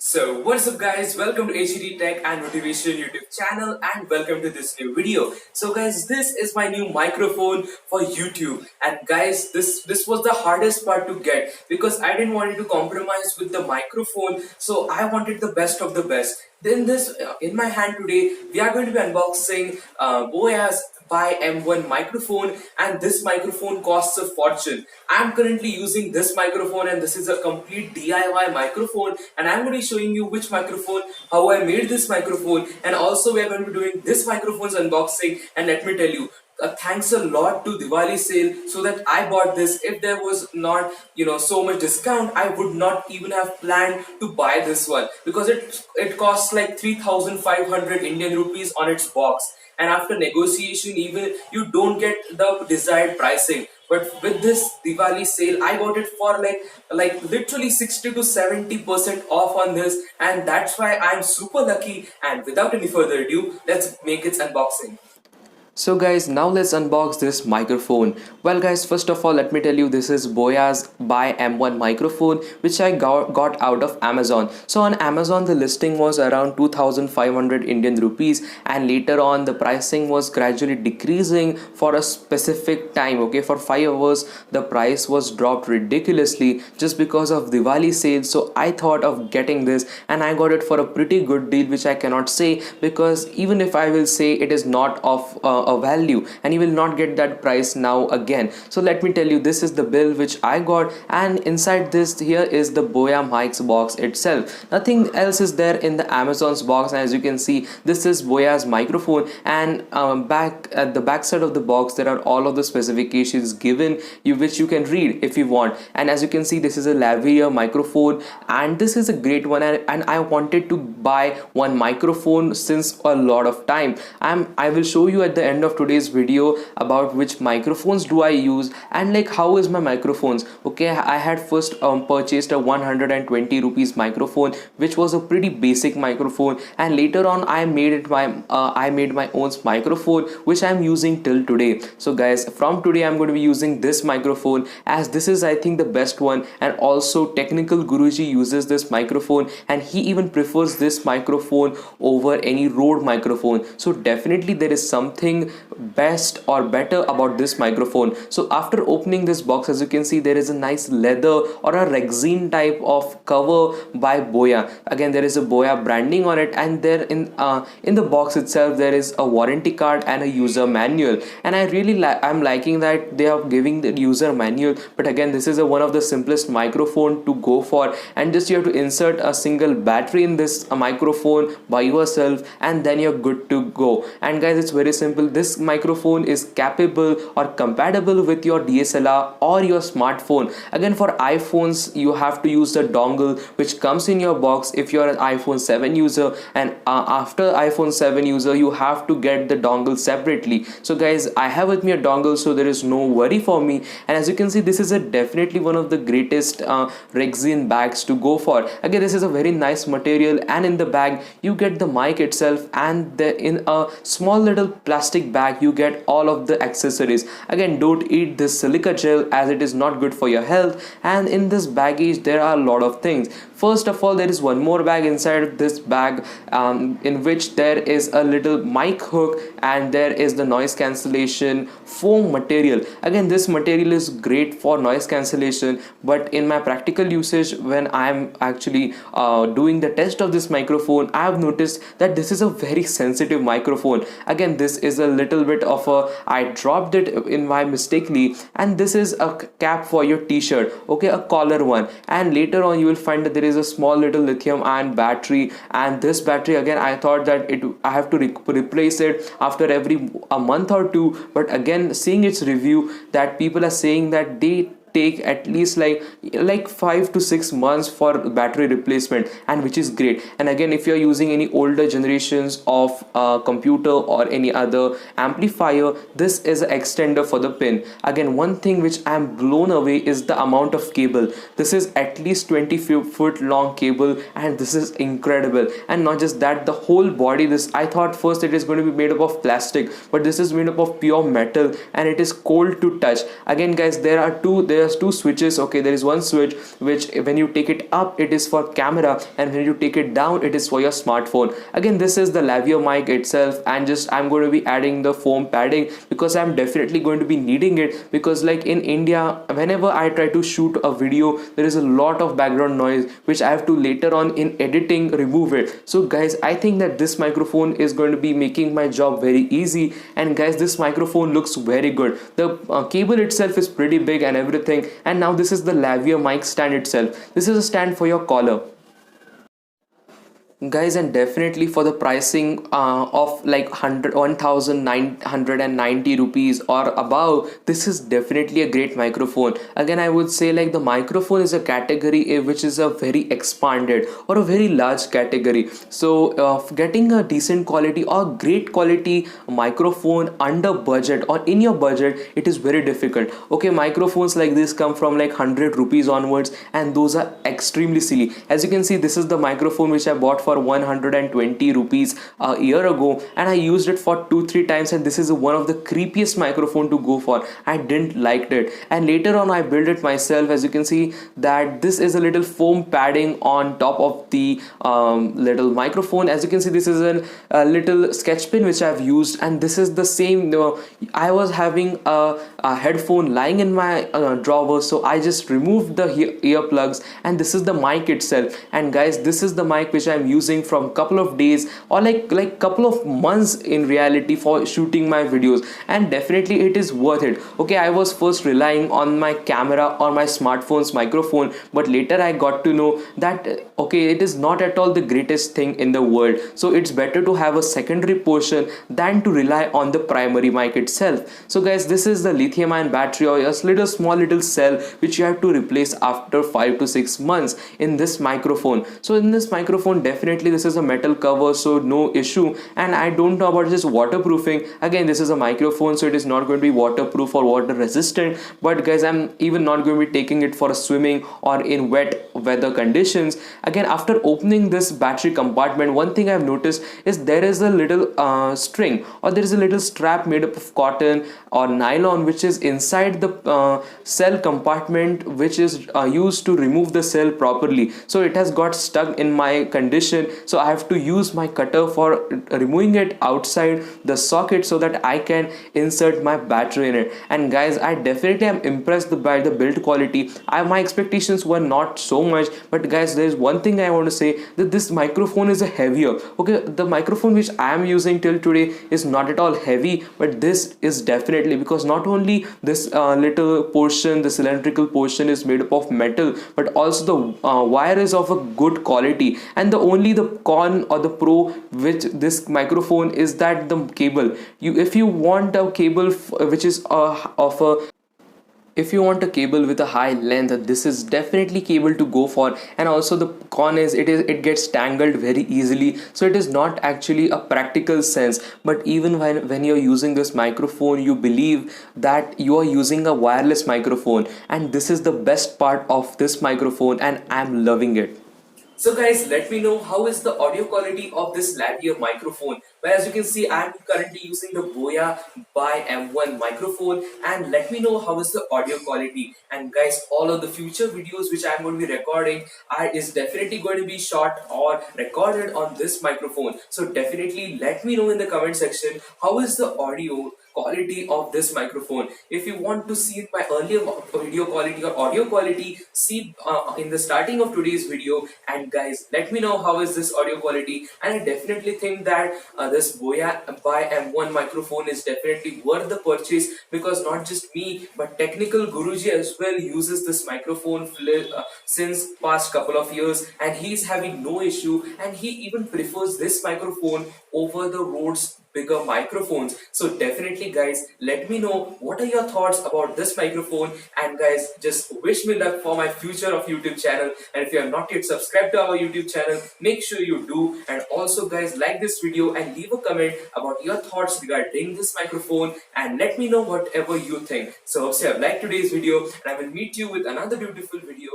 So what's up guys, welcome to HED Tech and Motivation YouTube channel and welcome to this new video. So guys, this is my new microphone for YouTube, and guys this was the hardest part to get because I didn't want it to compromise with the microphone, so I wanted the best of the best. Then this in my hand today we are going to be unboxing Boya's by M1 microphone, and this microphone costs a fortune. I'm currently using this microphone and this is a complete DIY microphone, and I'm going to be showing you which microphone, how I made this microphone, and also we are going to be doing this microphone's unboxing. And let me tell you, thanks a lot to Diwali sale so that I bought this. If there was not so much discount, I would not even have planned to buy this one because it costs like 3,500 Indian rupees on its box, and after negotiation even you don't get the desired pricing. But with this Diwali sale I got it for like literally 60 to 70% off on this, and that's why I'm super lucky. And without any further ado, let's make its unboxing. So guys, now let's unbox this microphone. Well guys, first of all let me tell you, this is Boya's by M1 microphone which I got out of Amazon. So on Amazon the listing was around 2,500 Indian rupees, and later on the pricing was gradually decreasing for a specific time. Okay, for 5 hours the price was dropped ridiculously just because of Diwali sale. So I thought of getting this and I got it for a pretty good deal, which I cannot say because even if I will say it is not of a value and you will not get that price now again. So let me tell you, this is the bill which I got, and inside this here is the Boya mics box itself. Nothing else is there in the Amazon's box, and as you can see this is Boya's microphone, and back at the back side of the box there are all of the specifications given you, which you can read if you want. And as you can see, this is a lavalier microphone and this is a great one, and I wanted to buy one microphone since a lot of time. I will show you at the end of today's video about which microphones do I use and like how is my microphones. Okay, I had first purchased a 120 rupees microphone which was a pretty basic microphone, and later on I made my own microphone which I'm using till today. So guys, from today I'm going to be using this microphone, as this is I think the best one, and also Technical Guruji uses this microphone and he even prefers this microphone over any Rode microphone. So definitely there is something best or better about this microphone. So after opening this box, as you can see, there is a nice leather or a resin type of cover by Boya. Again, there is a Boya branding on it, and there in the box itself there is a warranty card and a user manual. And I really I'm liking that they are giving the user manual. But again, this is one of the simplest microphone to go for, and just you have to insert a single battery in this microphone by yourself and then you're good to go. And guys, it's very simple. This microphone is capable or compatible with your DSLR or your smartphone. Again, for iPhones you have to use the dongle which comes in your box if you're an iPhone 7 user, and after iPhone 7 user you have to get the dongle separately. So guys, I have with me a dongle, so there is no worry for me. And as you can see, this is definitely one of the greatest resin bags to go for. Again, this is a very nice material, and in the bag you get the mic itself, and in a small little plastic bag you get all of the accessories. Again, don't eat this silica gel as it is not good for your health. And in this baggage there are a lot of things. First of all, there is one more bag inside this bag in which there is a little mic hook, and there is the noise cancellation foam material. Again, this material is great for noise cancellation, but in my practical usage when I am actually doing the test of this microphone, I have noticed that this is a very sensitive microphone. Again, this is a little bit of I dropped it in my mistakenly, and this is a cap for your t-shirt, okay, a collar one. And later on you will find that there is a small little lithium ion battery, and this battery again I thought that I have to replace it after a month or two. But again, seeing its review, that people are saying that they take at least like 5 to 6 months for battery replacement, and which is great. And again, if you're using any older generations of computer or any other amplifier, this is an extender for the pin. Again, one thing which I'm blown away is the amount of cable. This is at least 20-foot long cable, and this is incredible. And not just that, the whole body, this I thought first it is going to be made up of plastic, but this is made up of pure metal and it is cold to touch. Again guys, there are are two switches. Okay, there is one switch which when you take it up it is for camera, and when you take it down it is for your smartphone. Again, this is the lavalier mic itself, and just I'm going to be adding the foam padding because I'm definitely going to be needing it, because like in India, whenever I try to shoot a video there is a lot of background noise which I have to later on in editing remove it. So guys, I think that this microphone is going to be making my job very easy. And guys, this microphone looks very good. The cable itself is pretty big and everything. And now this is the lavalier mic stand itself. This is a stand for your collar, guys. And definitely for the pricing of like 1990 rupees or above, this is definitely a great microphone. Again, I would say like the microphone is a category which is a very expanded or a very large category. So getting a decent quality or great quality microphone under budget or in your budget, it is very difficult. Okay, microphones like this come from like 100 rupees onwards, and those are extremely silly. As you can see, this is the microphone which I bought for 120 rupees a year ago, and I used it for 2-3 times, and this is one of the creepiest microphone to go for. I didn't like it, and later on I built it myself. As you can see that this is a little foam padding on top of the little microphone. As you can see, this is a little sketch pin which I've used, and this is the same. I was having a headphone lying in my drawer, so I just removed the earplugs, and this is the mic itself. And guys, this is the mic which I'm using from couple of days or like couple of months in reality for shooting my videos, and definitely it is worth it. Okay, I was first relying on my camera or my smartphone's microphone, but later I got to know that okay, it is not at all the greatest thing in the world. So it's better to have a secondary portion than to rely on the primary mic itself. So guys, this is the lithium ion battery or a small little cell which you have to replace after 5 to 6 months in this microphone. So in this microphone, definitely this is a metal cover, so no issue. And I don't know about this waterproofing. Again, this is a microphone, so it is not going to be waterproof or water resistant. But guys, I'm even not going to be taking it for swimming or in wet weather conditions. Again, after opening this battery compartment, one thing I've noticed is there is a little string, or there is a little strap made up of cotton or nylon which is inside the cell compartment, which is used to remove the cell properly. So it has got stuck in my condition, so I have to use my cutter for removing it outside the socket so that I can insert my battery in it. And guys, I definitely am impressed by the build quality. My expectations were not so much, but guys, there is one thing I want to say, that this microphone is a heavier. Okay, the microphone which I am using till today is not at all heavy, but this is definitely, because not only this little portion, the cylindrical portion is made up of metal, but also the wire is of a good quality. And the only the con or the pro which this microphone is that the cable, if you want a cable which is of a if you want a cable with a high length, this is definitely cable to go for. And also the con is it gets tangled very easily, so it is not actually a practical sense. But even when you're using this microphone, you believe that you are using a wireless microphone, and this is the best part of this microphone, and I'm loving it. So guys, let me know how is the audio quality of this lavalier microphone. Well, as you can see, I am currently using the Boya by M1 microphone, and let me know how is the audio quality. And guys, all of the future videos which I am going to be recording is definitely going to be shot or recorded on this microphone. So definitely let me know in the comment section how is the audio quality of this microphone. If you want to see my earlier video quality or audio quality, see in the starting of today's video. And guys, let me know how is this audio quality. And I definitely think that this Boya by M1 microphone is definitely worth the purchase, because not just me but technical Guruji as well uses this microphone since past couple of years, and he's having no issue, and he even prefers this microphone over the Rhodes bigger microphones. So definitely guys, let me know what are your thoughts about this microphone. And guys, just wish me luck for my future of YouTube channel. And if you have not yet subscribed to our YouTube channel, make sure you do. And also guys, like this video and leave a comment about your thoughts regarding this microphone, and let me know whatever you think. So hope you have liked today's video, and I will meet you with another beautiful video